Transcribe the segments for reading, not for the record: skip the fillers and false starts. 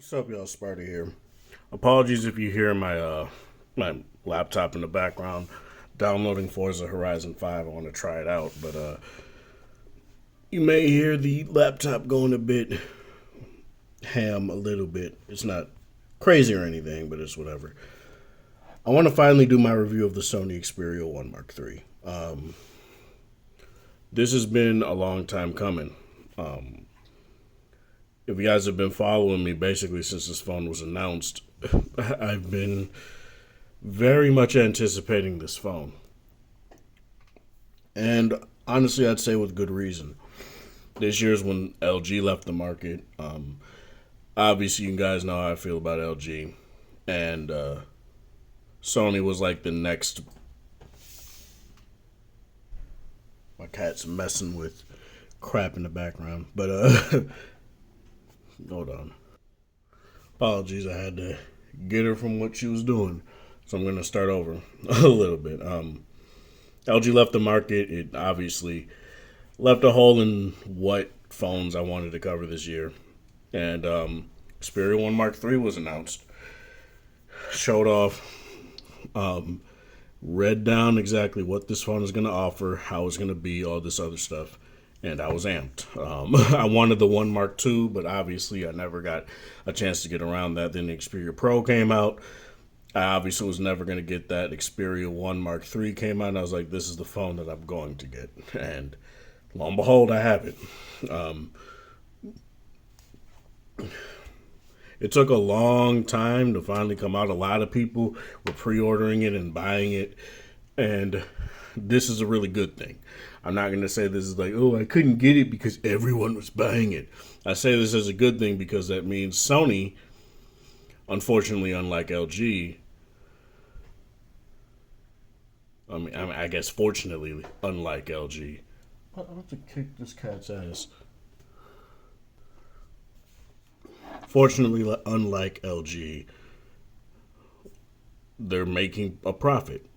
What's up, y'all? Sparty here. Apologies if you hear my laptop in the background downloading Forza Horizon 5. I want to try it out, but you may hear the laptop going a bit ham a little bit. It's not crazy or anything, but it's whatever. I want to finally do my review of the Sony Xperia 1 Mark III. This has been a long time coming. If you guys have been following me basically since this phone was announced, I've been very much anticipating this phone. And honestly, I'd say with good reason. This year's when LG left the market. Obviously, you guys know how I feel about LG. And Sony was like the next. My cat's messing with crap in the background. But, hold on. Apologies, I had to get her from what she was doing. So I'm going to start over a little bit. LG left the market. It obviously left a hole in what phones I wanted to cover this year. And Xperia 1 Mark III was announced. Showed off, read down exactly what this phone is going to offer, how it's going to be, all this other stuff. And I was amped. I wanted the 1 Mark II, but obviously I never got a chance to get around that. Then the Xperia Pro came out. I obviously was never going to get that. Xperia 1 Mark III came out, and I was like, this is the phone that I'm going to get. And lo and behold, I have it. It took a long time to finally come out. A lot of people were pre-ordering it and buying it, and this is a really good thing. I'm not going to say this is like, oh, I couldn't get it because everyone was buying it. I say this as a good thing because that means Sony, unfortunately, unlike LG, I guess fortunately, unlike LG, I have to kick this cat's ass. Fortunately, unlike LG, they're making a profit.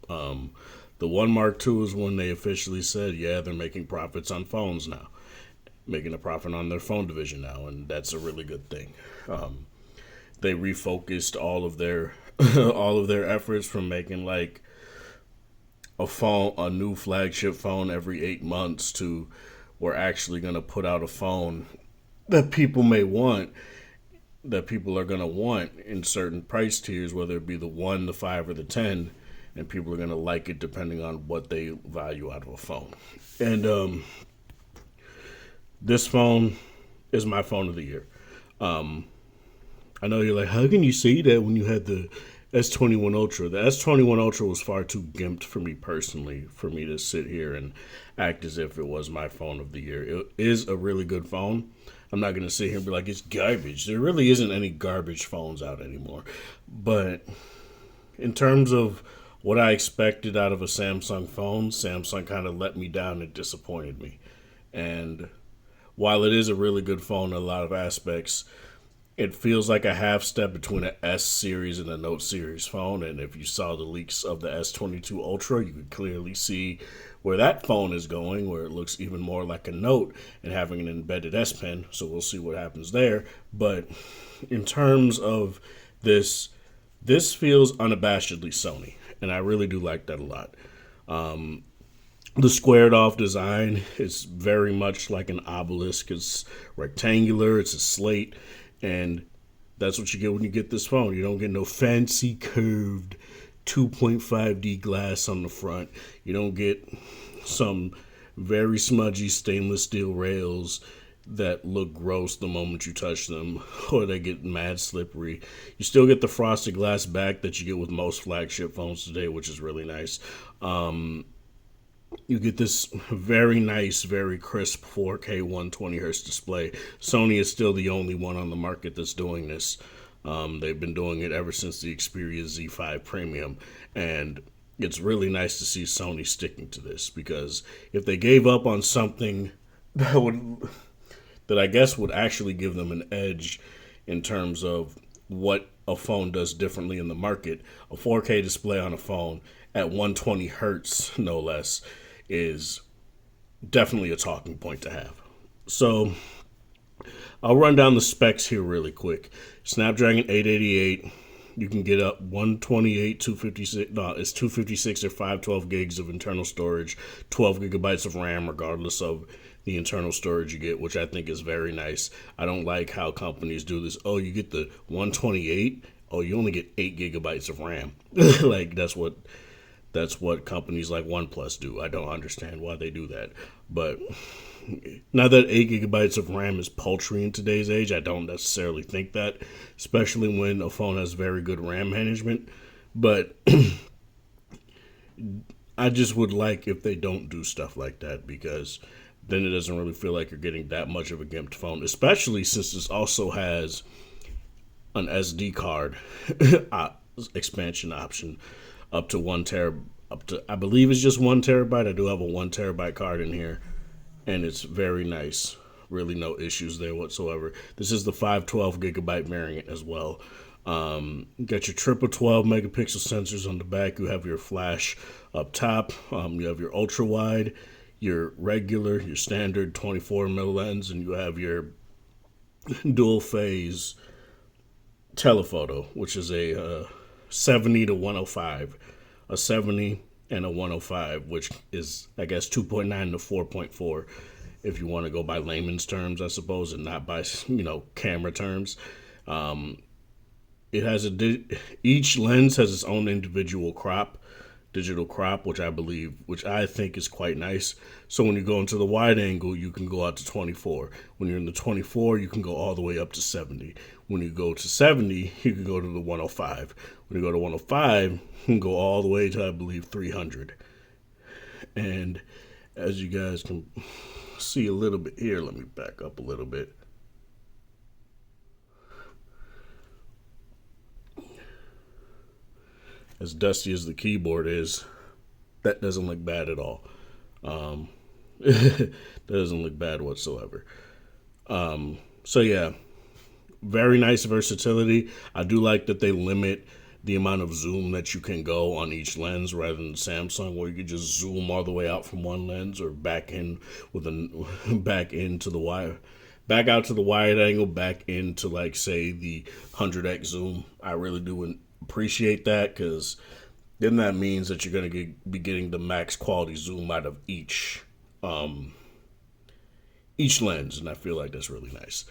The 1 Mark II is when they officially said, yeah, they're making profits on phones now, making a profit on their phone division now, and that's a really good thing. They refocused all of their all of their efforts from making like a new flagship phone every 8 months to we're actually going to put out a phone that people may want, that people are going to want in certain price tiers, whether it be the 1, the 5, or the 10, and people are going to like it depending on what they value out of a phone. And this phone is my phone of the year. I know you're like, how can you say that when you had the S21 Ultra? The S21 Ultra was far too gimped for me personally, for me to sit here and act as if it was my phone of the year. It is a really good phone. I'm not going to sit here and be like, it's garbage. There really isn't any garbage phones out anymore. But in terms of what I expected out of a Samsung phone, Samsung kind of let me down and disappointed me. And while it is a really good phone in a lot of aspects, it feels like a half step between an S series and a Note series phone. And if you saw the leaks of the S22 Ultra, you could clearly see where that phone is going, where it looks even more like a Note and having an embedded S Pen. So we'll see what happens there. But in terms of this feels unabashedly Sony, and I really do like that a lot. The squared off design is very much like an obelisk. It's rectangular, it's a slate, and that's what you get when you get this phone. You don't get no fancy curved 2.5D glass on the front. You don't get some very smudgy stainless steel rails that look gross the moment you touch them, or they get mad slippery. You still get the frosted glass back that you get with most flagship phones today, which is really nice. You get this very nice, very crisp 4K 120 hertz display. Sony is still the only one on the market that's doing this. They've been doing it ever since the Xperia Z5 Premium, and it's really nice to see Sony sticking to this, because if they gave up on something that I guess would actually give them an edge in terms of what a phone does differently in the market, a 4K display on a phone at 120 hertz, no less, is definitely a talking point to have. So I'll run down the specs here really quick. Snapdragon 888. You can get up 128, 256. No, it's 256 or 512 gigs of internal storage, 12 gigabytes of RAM, regardless of the internal storage you get, which I think is very nice. I don't like how companies do this. Oh, you get the 128. Oh, you only get 8 gigabytes of RAM. Like that's what companies like OnePlus do. I don't understand why they do that. But now that 8 gigabytes of RAM is paltry in today's age, I don't necessarily think that, especially when a phone has very good RAM management. But I just would like if they don't do stuff like that, because then it doesn't really feel like you're getting that much of a gimped phone, especially since this also has an SD card expansion option up to 1 terabyte. Up to, I believe it's just 1 terabyte. I do have a 1 terabyte card in here, and it's very nice. Really no issues there whatsoever. This is the 512 gigabyte variant as well. You got your triple 12 megapixel sensors on the back. You have your flash up top. You have your ultra wide, your regular, your standard 24 mm lens, and you have your dual phase telephoto, which is a 70 to 105, a 70 and a 105, which is, I guess, 2.9 to 4.4, if you want to go by layman's terms, I suppose, and not by, camera terms. It has each lens has its own individual digital crop, which I think is quite nice. So when you go into the wide angle, you can go out to 24. When you're in the 24, you can go all the way up to 70. When you go to 70, you can go to the 105. When you go to 105, you can go all the way to, I believe, 300. And as you guys can see a little bit here, let me back up a little bit. As dusty as the keyboard is, that doesn't look bad at all. That doesn't look bad whatsoever. So yeah, very nice versatility. I do like that they limit the amount of zoom that you can go on each lens, rather than Samsung, where you could just zoom all the way out from one lens, or back out to the wide angle, back into, like, say, the 100x zoom. I really do appreciate that, because then that means that you're going to be getting the max quality zoom out of each lens, and I feel like that's really nice.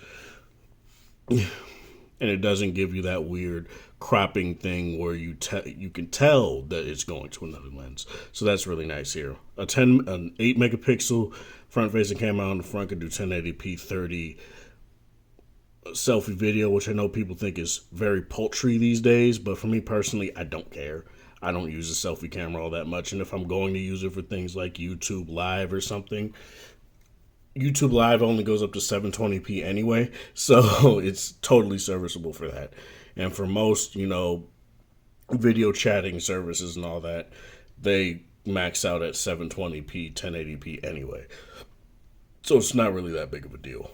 And it doesn't give you that weird cropping thing where you can tell that it's going to another lens. So that's really nice here. An 8 megapixel front-facing camera on the front can do 1080p 30 selfie video, which I know people think is very paltry these days, but for me personally, I don't care. I don't use a selfie camera all that much, and if I'm going to use it for things like YouTube Live or something, YouTube Live only goes up to 720p anyway, so it's totally serviceable for that. And for most, video chatting services and all that, they max out at 720p, 1080p anyway. So it's not really that big of a deal.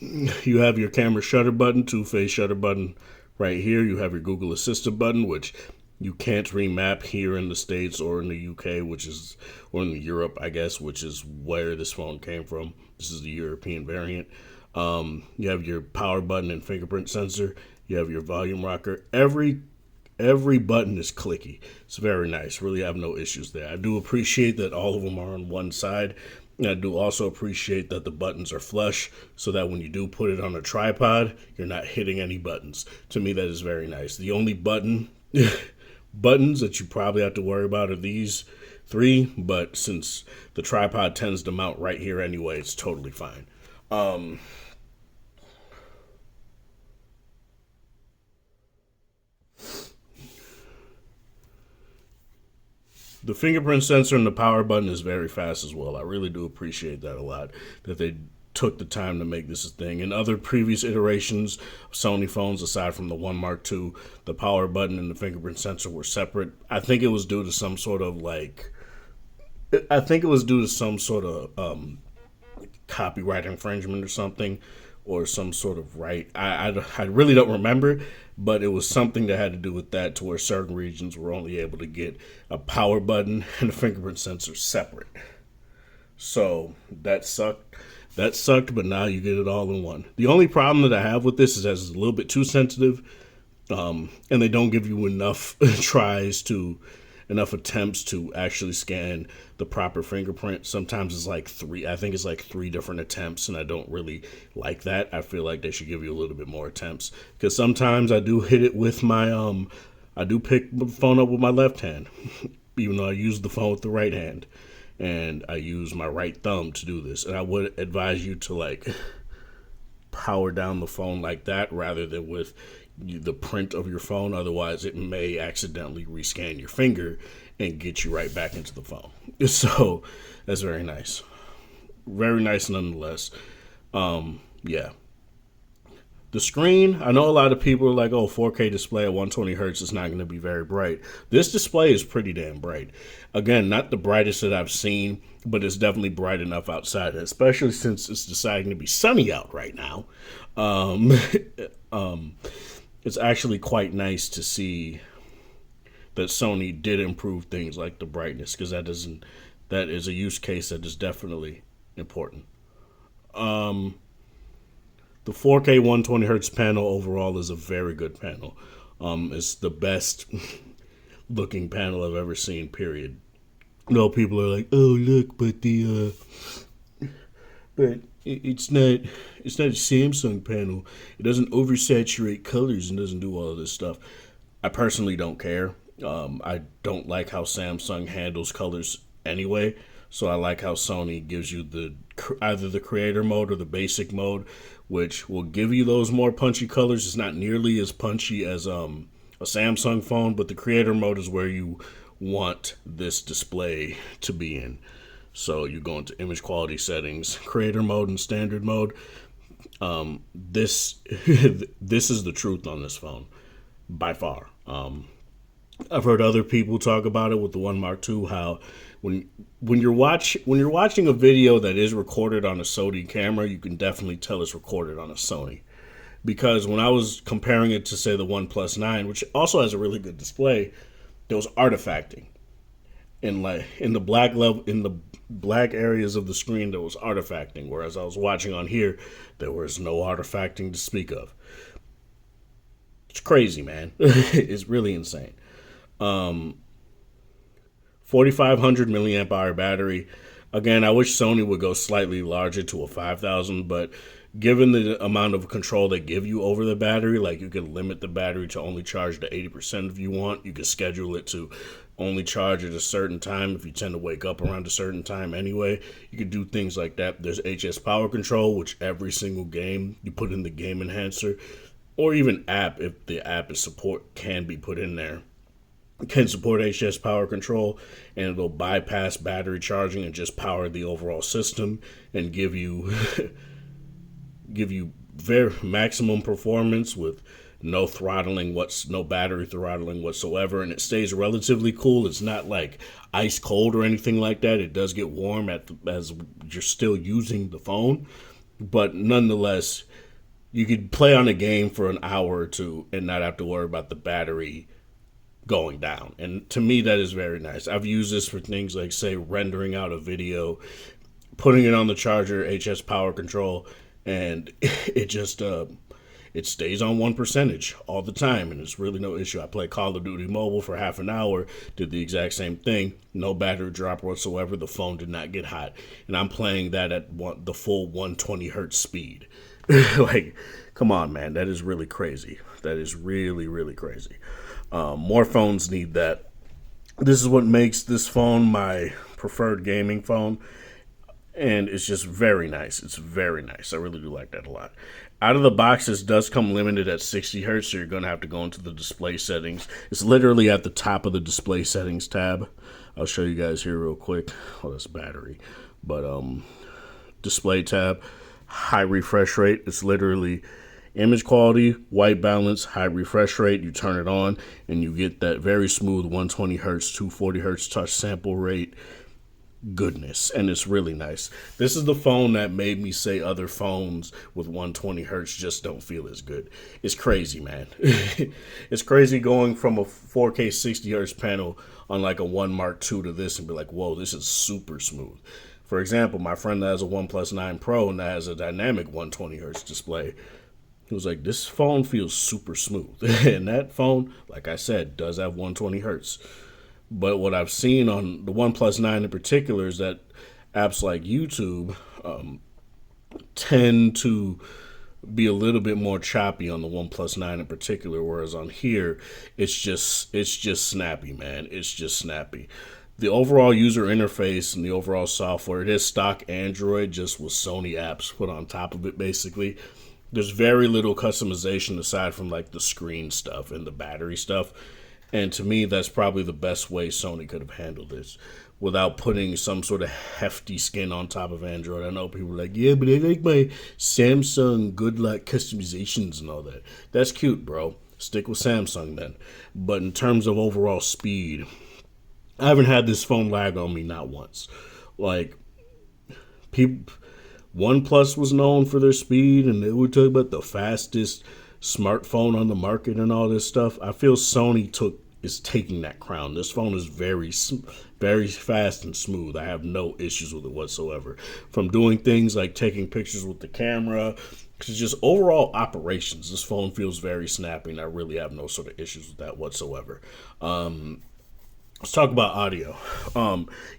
You have your camera shutter button, two-phase shutter button right here. You have your Google Assistant button, which you can't remap here in the States or in the UK, or in Europe, I guess, which is where this phone came from. This is the European variant. You have your power button and fingerprint sensor. You have your volume rocker. Every button is clicky. It's very nice. Really have no issues there. I do appreciate that all of them are on one side. And I do also appreciate that the buttons are flush, so that when you do put it on a tripod, you're not hitting any buttons. To me, that is very nice. The only buttons that you probably have to worry about are these three, but since the tripod tends to mount right here anyway, it's totally fine. The fingerprint sensor and the power button is very fast as well. I really do appreciate that a lot, that they took the time to make this a thing. In other previous iterations of Sony phones, aside from the One Mark II, the power button and the fingerprint sensor were separate. I think it was due to some sort of copyright infringement or something, or some sort of right. I really don't remember, but it was something that had to do with that, to where certain regions were only able to get a power button and a fingerprint sensor separate. So that sucked. That sucked, but now you get it all in one. The only problem that I have with this is that it's a little bit too sensitive, and they don't give you enough enough attempts to actually scan the proper fingerprint. Sometimes it's like I think it's like 3 different attempts, and I don't really like that. I feel like they should give you a little bit more attempts, because sometimes I do hit it with my, I do pick the phone up with my left hand, even though I use the phone with the right hand. And I use my right thumb to do this. And I would advise you to like power down the phone like that rather than with the print of your phone. Otherwise, it may accidentally rescan your finger and get you right back into the phone. So that's very nice. Very nice nonetheless. Yeah. The screen, I know a lot of people are like, oh, 4K display at 120 hertz is not going to be very bright. This display is pretty damn bright. Again, not the brightest that I've seen, but it's definitely bright enough outside, especially since it's deciding to be sunny out right now. It's actually quite nice to see that Sony did improve things like the brightness, because that is a use case that is definitely important. The 4K 120 hertz panel overall is a very good panel. It's the best looking panel I've ever seen, period. No, people are like, oh look, but it's not a Samsung panel. It doesn't oversaturate colors and doesn't do all of this stuff. I personally don't care. I don't like how Samsung handles colors anyway. So I like how Sony gives you either the creator mode or the basic mode, which will give you those more punchy colors. It's not nearly as punchy as a Samsung phone, but the creator mode is where you want this display to be in. So you go into image quality settings, creator mode, and standard mode. This this is the truth on this phone by far. I've heard other people talk about it with the One Mark II, how when you're watching a video that is recorded on a Sony camera, you can definitely tell it's recorded on a Sony. Because when I was comparing it to, say, the OnePlus 9, which also has a really good display, there was artifacting. In the black areas of the screen, there was artifacting, whereas I was watching on here, there was no artifacting to speak of. It's crazy, man. It's really insane. 4,500 milliamp hour battery. Again, I wish Sony would go slightly larger to a 5,000, but given the amount of control they give you over the battery, like you can limit the battery to only charge to 80% if you want. You can schedule it to only charge at a certain time if you tend to wake up around a certain time anyway. You can do things like that. There's HS power control, which every single game you put in the game enhancer, or even app, if the app is support, can be put in there. It can support HS power control, and it'll bypass battery charging and just power the overall system and give you very maximum performance with no battery throttling whatsoever, and it stays relatively cool. It's not like ice cold or anything like that. It does get warm as you're still using the phone, but nonetheless, you could play on a game for an hour or two and not have to worry about the battery going down. And to me, that is very nice. I've used this for things like, say, rendering out a video, putting it on the charger, HS power control, and it just it stays on 1% all the time, and it's really no issue. I played Call of Duty Mobile for half an hour, did the exact same thing, no battery drop whatsoever. The phone did not get hot, and I'm playing that at the full 120 hertz speed. Like, come on, man, that is really crazy. That is really, really crazy. More phones need that. This is what makes this phone my preferred gaming phone, and it's just very nice. It's very nice. I really do like that a lot. Out of the box, this does come limited at 60 hertz, so you're going to have to go into the display settings. It's literally at the top of the display settings tab. I'll show you guys here real quick. Oh, that's battery. But display tab, high refresh rate. It's literally image quality, white balance, high refresh rate. You turn it on, and you get that very smooth 120 hertz, 240 hertz touch sample rate goodness, and it's really nice. This is the phone that made me say other phones with 120 hertz just don't feel as good. It's crazy, man. It's crazy going from a 4K 60 hertz panel on like a One Mark II to this and be like, whoa, this is super smooth. For example, my friend that has a OnePlus 9 Pro and that has a dynamic 120 hertz display, he was like, this phone feels super smooth. And that phone, like I said, does have 120 hertz. But what I've seen on the OnePlus 9 in particular is that apps like YouTube tend to be a little bit more choppy on the OnePlus 9 in particular, whereas on here, it's just snappy, man. It's just snappy. The overall user interface and the overall software, it is stock Android, just with Sony apps put on top of it, basically. There's very little customization aside from like the screen stuff and the battery stuff. And to me, that's probably the best way Sony could have handled this without putting some sort of hefty skin on top of Android. I know people are like, yeah, but I like my Samsung good luck customizations and all that. That's cute, bro. Stick with Samsung then. But in terms of overall speed, I haven't had this phone lag on me not once. Like, people, OnePlus was known for their speed, and they would talk about the fastest smartphone on the market and all this stuff. I feel Sony is taking that crown. This phone is very fast and smooth. I have no issues with it whatsoever. From doing things like taking pictures with the camera, to just overall operations, this phone feels very snappy, and I really have no sort of issues with that whatsoever. Let's talk about audio.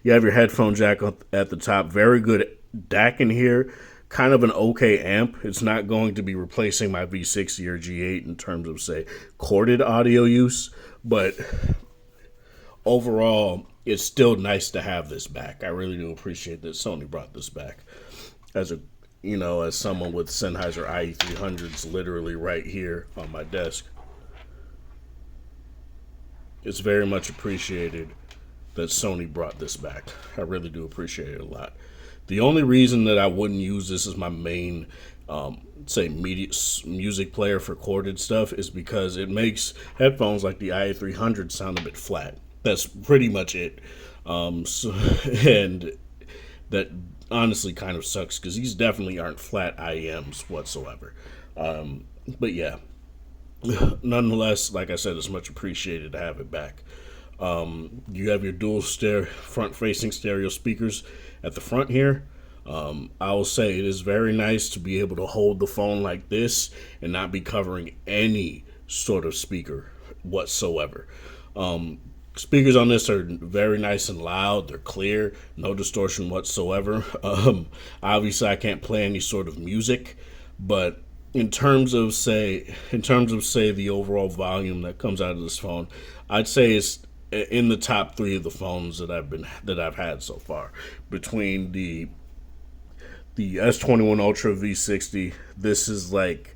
You have your headphone jack at the top. Very good DAC in here. Kind of an okay amp. It's not going to be replacing my V60 or G8 in terms of, say, corded audio use. But overall, it's still nice to have this back. I really do appreciate that Sony brought this back. As someone with Sennheiser IE300s literally right here on my desk, it's very much appreciated that Sony brought this back. I really do appreciate it a lot. The only reason that I wouldn't use this as my main, music player for corded stuff is because it makes headphones like the IE300 sound a bit flat. That's pretty much it. And that honestly kind of sucks because these definitely aren't flat IEMs whatsoever. But yeah. Nonetheless, like I said, it's much appreciated to have it back. You have your dual front-facing stereo speakers at the front here. I will say it is very nice to be able to hold the phone like this and not be covering any sort of speaker whatsoever. Speakers on this are very nice and loud. They're clear, no distortion whatsoever. Obviously, I can't play any sort of music, but in terms of say the overall volume that comes out of this phone, I'd say it's in the top 3 of the phones that I've had so far. Between the S21 Ultra V60, this is like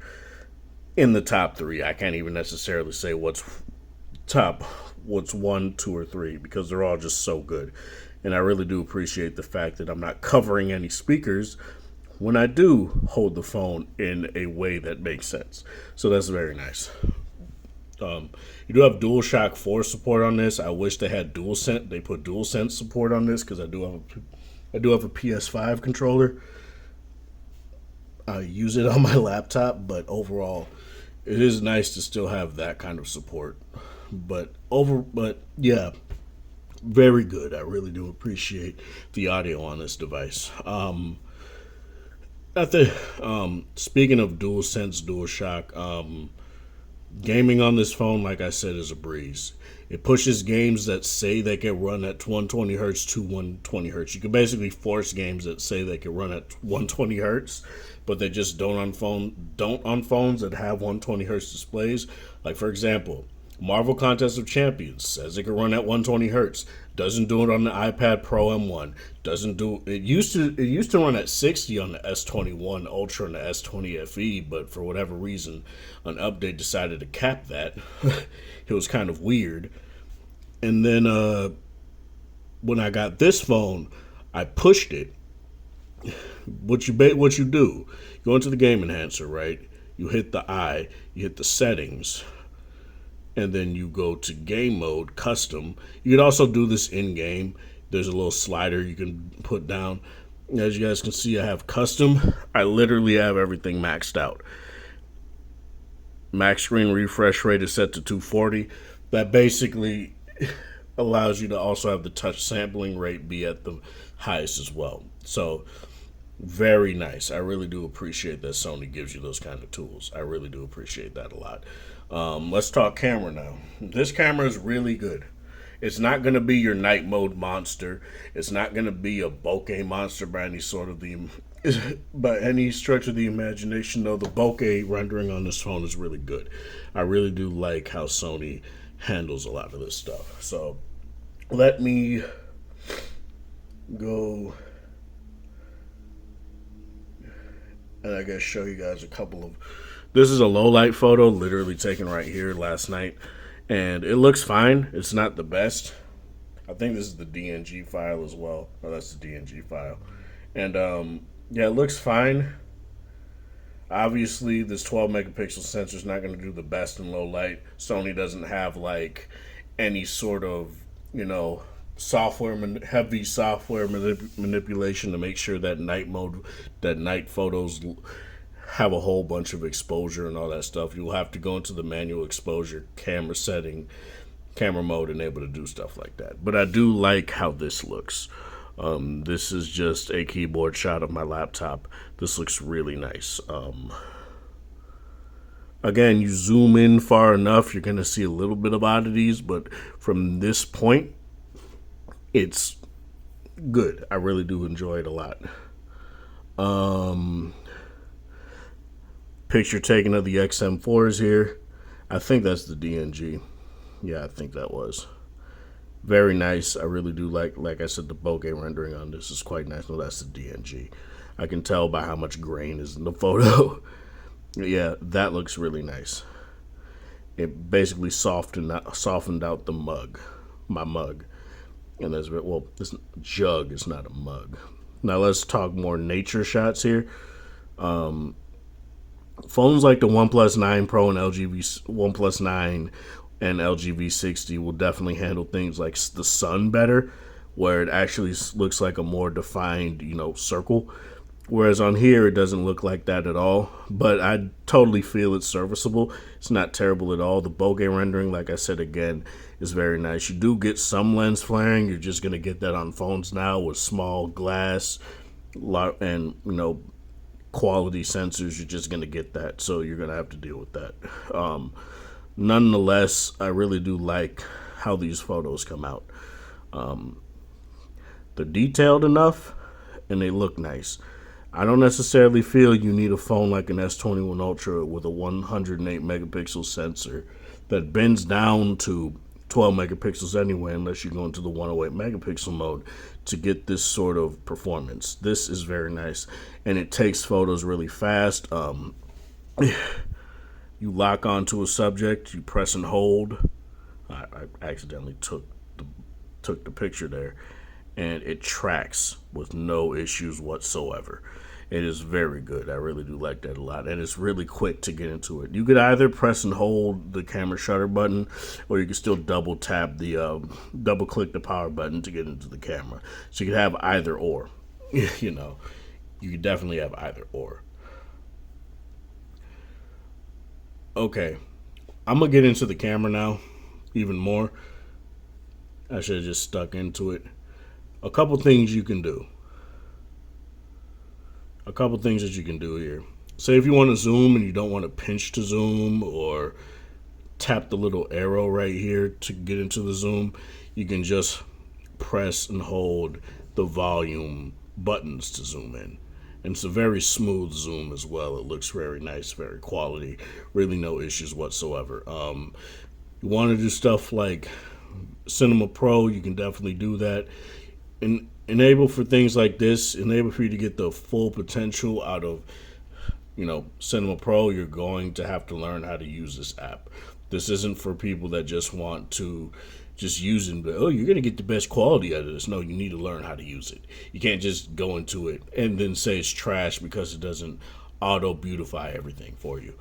in the top 3. I can't even necessarily say what's 1, 2, or 3 because they're all just so good. And I really do appreciate the fact that I'm not covering any speakers when I do hold the phone in a way that makes sense. So that's very nice. You do have DualShock 4 support on this. I wish they had DualSense. They put DualSense support on this because I do have a PS5 controller. I use it on my laptop, but overall, it is nice to still have that kind of support. But yeah, very good. I really do appreciate the audio on this device. Speaking of DualSense, DualShock, gaming on this phone, like I said, is a breeze. It pushes games that say they can run at 120 hertz to 120 hertz. You can basically force games that say they can run at 120 hertz, but they just don't on phones that have 120 hertz displays. Like, for example, Marvel Contest of Champions says it can run at 120 hertz. Doesn't do it on the iPad Pro M1. It used to run at 60 on the S21 Ultra and the S20 FE, but for whatever reason, an update decided to cap that. It was kind of weird. And then when I got this phone, I pushed it. What you do? You go into the game enhancer, right? You hit the I, you hit the settings, and then you go to game mode, custom. You can also do this in game. There's a little slider you can put down. As you guys can see, I have custom. I literally have everything maxed out. Max screen refresh rate is set to 240. That basically allows you to also have the touch sampling rate be at the highest as well. So very nice. I really do appreciate that Sony gives you those kind of tools. I really do appreciate that a lot. Let's talk camera now. This camera is really good. It's not going to be your night mode monster. It's not going to be a bokeh monster by any sort of by any stretch of the imagination. Though the bokeh rendering on this phone is really good. I really do like how Sony handles a lot of this stuff. So let me go and I guess show you guys a couple of. This is a low light photo, literally taken right here last night, and it looks fine. It's not the best. I think this is the DNG file as well. Oh, that's the DNG file, and yeah, it looks fine. Obviously, this 12 megapixel sensor is not going to do the best in low light. Sony doesn't have like any sort of heavy software manipulation to make sure that night photos have a whole bunch of exposure and all that stuff. You'll have to go into the manual exposure camera mode and able to do stuff like that. But I do like how this looks. This is just a keyboard shot of my laptop. This looks really nice. Again, you zoom in far enough, you're going to see a little bit of oddities, but from this point, it's good. I really do enjoy it a lot. Picture taken of the XM4s here. I think that's the DNG. Yeah, I think that was. Very nice. I really do like I said, the bokeh rendering on this is quite nice. No, that's the DNG. I can tell by how much grain is in the photo. Yeah, that looks really nice. It basically softened out my mug. And this jug is not a mug. Now let's talk more nature shots here. Phones like the OnePlus 9 Pro and OnePlus 9 and LG V60 will definitely handle things like the sun better, where it actually looks like a more defined, circle. Whereas on here, it doesn't look like that at all. But I totally feel it's serviceable. It's not terrible at all. The bokeh rendering, like I said again, is very nice. You do get some lens flaring. You're just going to get that on phones now with small glass and, quality sensors. You're just going to get that. So you're going to have to deal with that. Nonetheless, I really do like how these photos come out. They're detailed enough and they look nice. I don't necessarily feel you need a phone like an S21 Ultra with a 108 megapixel sensor that bends down to 12 megapixels anyway, unless you go into the 108 megapixel mode to get this sort of performance. This is very nice, and it takes photos really fast. You lock onto a subject, you press and hold. I accidentally took the picture there, and it tracks with no issues whatsoever. It is very good. I really do like that a lot, and it's really quick to get into it. You could either press and hold the camera shutter button, or you can still double click the power button to get into the camera. So you could have either or. You could definitely have either or. Okay, I'm gonna get into the camera now even more. I should have just stuck into it. A couple things you can do. A couple things that you can do here. Say if you want to zoom and you don't want to pinch to zoom, or tap the little arrow right here to get into the zoom, you can just press and hold the volume buttons to zoom in. And it's a very smooth zoom as well. It looks very nice, very quality. Really no issues whatsoever. You want to do stuff like Cinema Pro, you can definitely do that. And enable for things like this, enable for you to get the full potential out of, Cinema Pro, you're going to have to learn how to use this app. This isn't for people that just want to just use it, but, you're going to get the best quality out of this. No, you need to learn how to use it. You can't just go into it and then say it's trash because it doesn't auto beautify everything for you.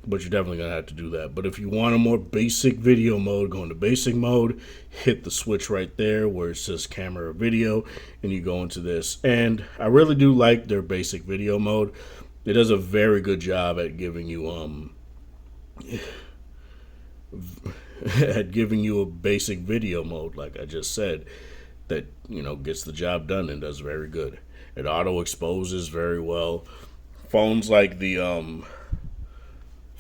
But you're definitely going to have to do that. But if you want a more basic video mode, go into basic mode, hit the switch right there where it says camera or video, and you go into this. And I really do like their basic video mode. It does a very good job at giving you at giving you a basic video mode, like I just said, that gets the job done and does very good. It auto exposes very well. Phones like the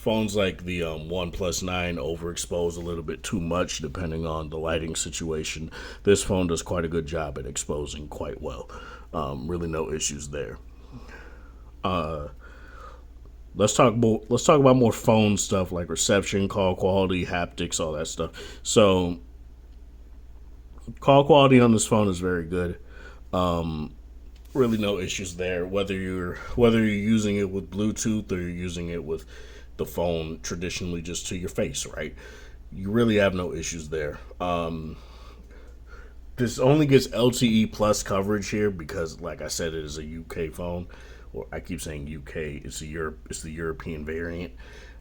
OnePlus 9 overexpose a little bit too much depending on the lighting situation. This phone does quite a good job at exposing quite well. Really no issues there. Let's talk about more phone stuff like reception, call quality, haptics, all that stuff. So, call quality on this phone is very good. Really no issues there. Whether you're using it with Bluetooth or you're using it with the phone traditionally just to your face, right? You really have no issues there. This only gets LTE plus coverage here because, like I said, it is a UK phone. Or I keep saying UK. It's the European variant,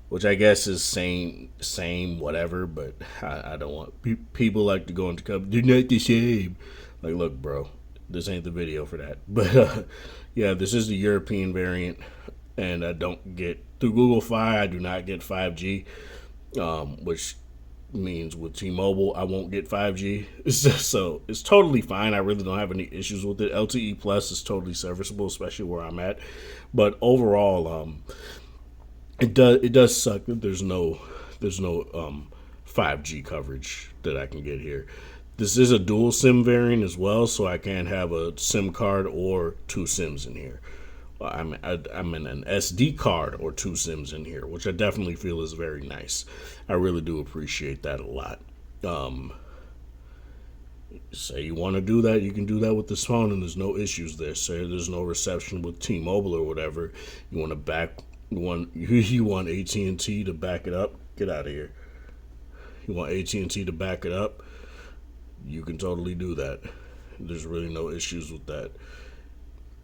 which I guess is same whatever. But I don't want people like to go into company. They're not the same. Like, look, bro, this ain't the video for that. But yeah, this is the European variant, and I don't get through Google Fi. I do not get 5G, which means with T-Mobile I won't get 5G. So it's totally fine. I really don't have any issues with it. LTE Plus is totally serviceable, especially where I'm at. But overall, it does suck that there's no 5G coverage that I can get here. This is a dual SIM variant as well, so I can have a SIM card or two SIMs in here. I'm in an SD card or two SIMs in here, which I definitely feel is very nice. I really do appreciate that a lot. Say you want to do that, you can do that with this phone, and there's no issues there. Say there's no reception with T-Mobile or whatever. You want AT&T to back it up. Get out of here. You want AT&T to back it up. You can totally do that. There's really no issues with that.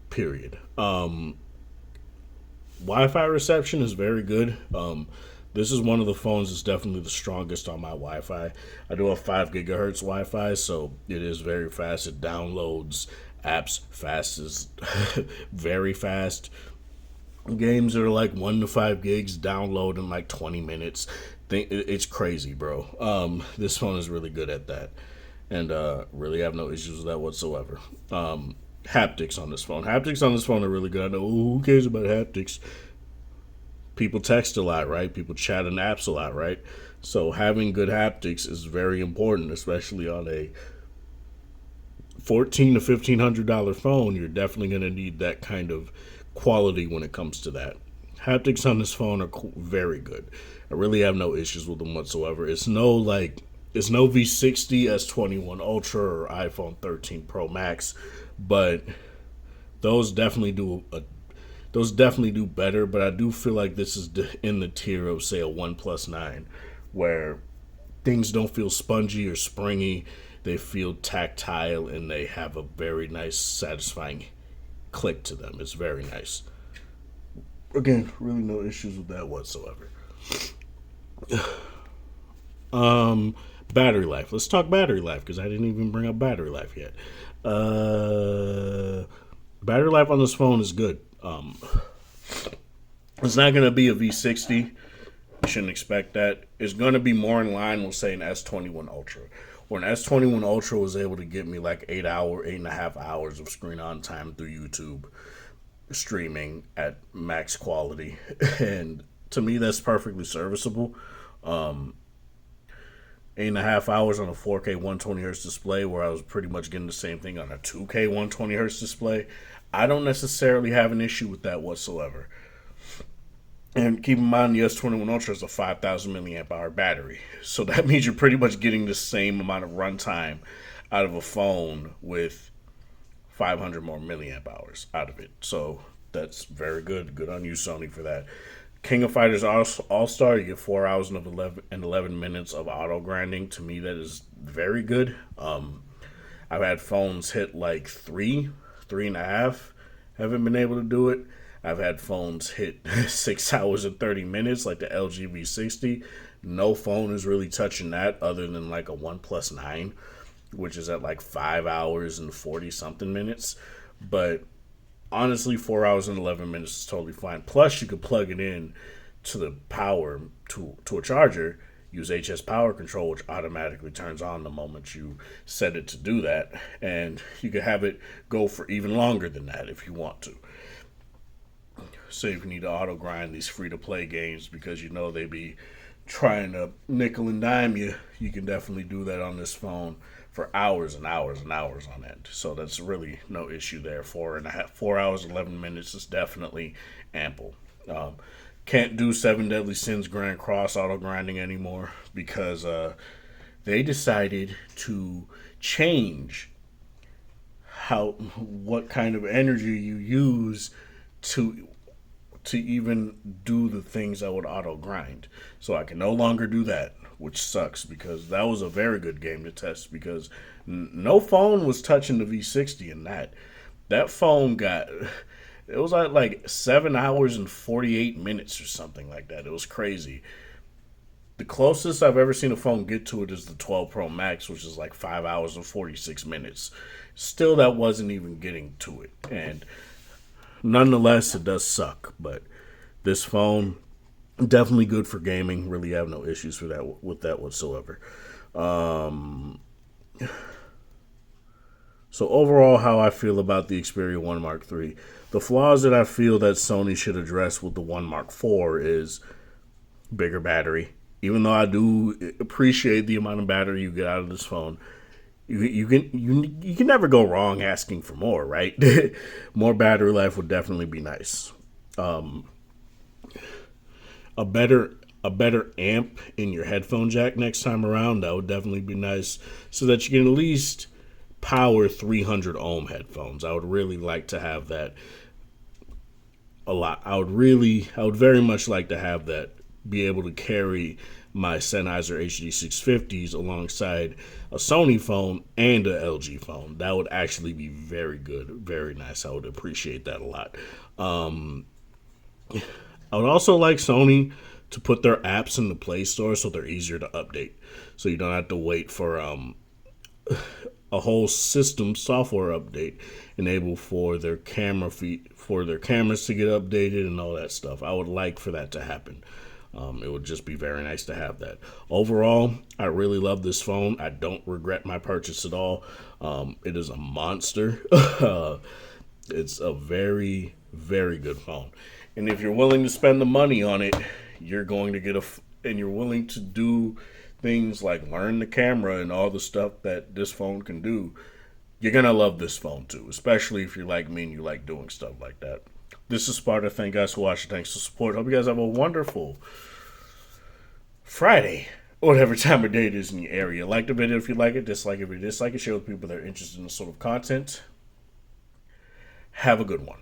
Period. Wi-Fi reception is very good. This is one of the phones that's definitely the strongest on my Wi-Fi. I do have 5 gigahertz Wi-Fi, so it is very fast. It downloads apps fast, is very fast. Games that are like 1 to 5 gigs download in like 20 minutes. It's crazy, bro. This phone is really good at that, and really have no issues with that whatsoever. Haptics on this phone. Haptics on this phone are really good. I know who cares about haptics. People text a lot, right? People chat in apps a lot, right? So having good haptics is very important, especially on a $1,400 to $1,500 phone. You're definitely going to need that kind of quality when it comes to that. Haptics on this phone are very good. I really have no issues with them whatsoever. It's no V60, S21 Ultra, or iPhone 13 Pro Max, but those definitely do better. But I do feel like this is in the tier of, say, a OnePlus 9, where things don't feel spongy or springy. They feel tactile, and they have a very nice, satisfying click to them. It's very nice. Again, really no issues with that whatsoever. Battery life. Let's talk battery life, because I didn't even bring up battery life yet. Battery life on this phone is good. It's not going to be a V60. You shouldn't expect that. It's going to be more in line with, say, an S21 Ultra. Where an S21 Ultra was able to get me like 8.5 hours of screen on time through YouTube streaming at max quality. And to me, that's perfectly serviceable. 8.5 hours on a 4K 120 hertz display, where I was pretty much getting the same thing on a 2K 120 hertz display. I don't necessarily have an issue with that whatsoever. And keep in mind, the S21 Ultra is a 5,000 milliamp hour battery. So that means you're pretty much getting the same amount of runtime out of a phone with 500 more milliamp hours out of it. So that's very good. Good on you, Sony, for that. King of Fighters All-Star, you get 4 hours and 11 minutes of auto grinding. To me, that is very good. I've had phones hit like 3.5. Haven't been able to do it. I've had phones hit 6 hours and 30 minutes, like the LG V60. No phone is really touching that other than like a OnePlus 9, which is at like 5 hours and 40-something minutes. But honestly, 4 hours and 11 minutes is totally fine. Plus, you could plug it in to the power to a charger. use HS power control, which automatically turns on the moment you set it to do that. And you can have it go for even longer than that if you want to. So if you need to auto grind these free to play games because you know they be trying to nickel and dime you, you can definitely do that on this phone for hours and hours and hours on end. So that's really no issue there. 4 hours, 11 minutes is definitely ample. Can't do Seven Deadly Sins Grand Cross auto grinding anymore because they decided to change what kind of energy you use to even do the things I would auto grind. So I can no longer do that, which sucks because that was a very good game to test because no phone was touching the V60 in that. That phone got, it was like 7 hours and 48 minutes or something like that. It was crazy. The closest I've ever seen a phone get to it is the 12 Pro Max, which is like 5 hours and 46 minutes. Still, that wasn't even getting to it. And nonetheless, it does suck. But this phone, definitely good for gaming. Really have no issues with that whatsoever. So overall, how I feel about the Xperia 1 Mark III. The flaws that I feel that Sony should address with the 1 Mark IV is bigger battery. Even though I do appreciate the amount of battery you get out of this phone, you can never go wrong asking for more, right? More battery life would definitely be nice. A better amp in your headphone jack next time around, that would definitely be nice, so that you can at least power 300 ohm headphones. I would really like to have that a lot. I would very much like to have that, be able to carry my Sennheiser HD650s alongside a Sony phone and a LG phone. That would actually be very good, very nice. I would appreciate that a lot. I would also like Sony to put their apps in the Play Store so they're easier to update, so you don't have to wait for a whole system software update enable for their cameras to get updated and all that stuff. I would like for that to happen. It would just be very nice to have that. Overall, I really love this phone. I don't regret my purchase at all. It is a monster. It's a very, very good phone. And if you're willing to spend the money on it, you're going to get and you're willing to do things like learn the camera and all the stuff that this phone can do, you're going to love this phone too, especially if you're like me and you like doing stuff like that. This is Sparta. Thank you guys for watching. Thanks for support. Hope you guys have a wonderful Friday, or whatever time of day it is in your area. Like the video if you like it, dislike it if you dislike it, share with people that are interested in this sort of content. Have a good one.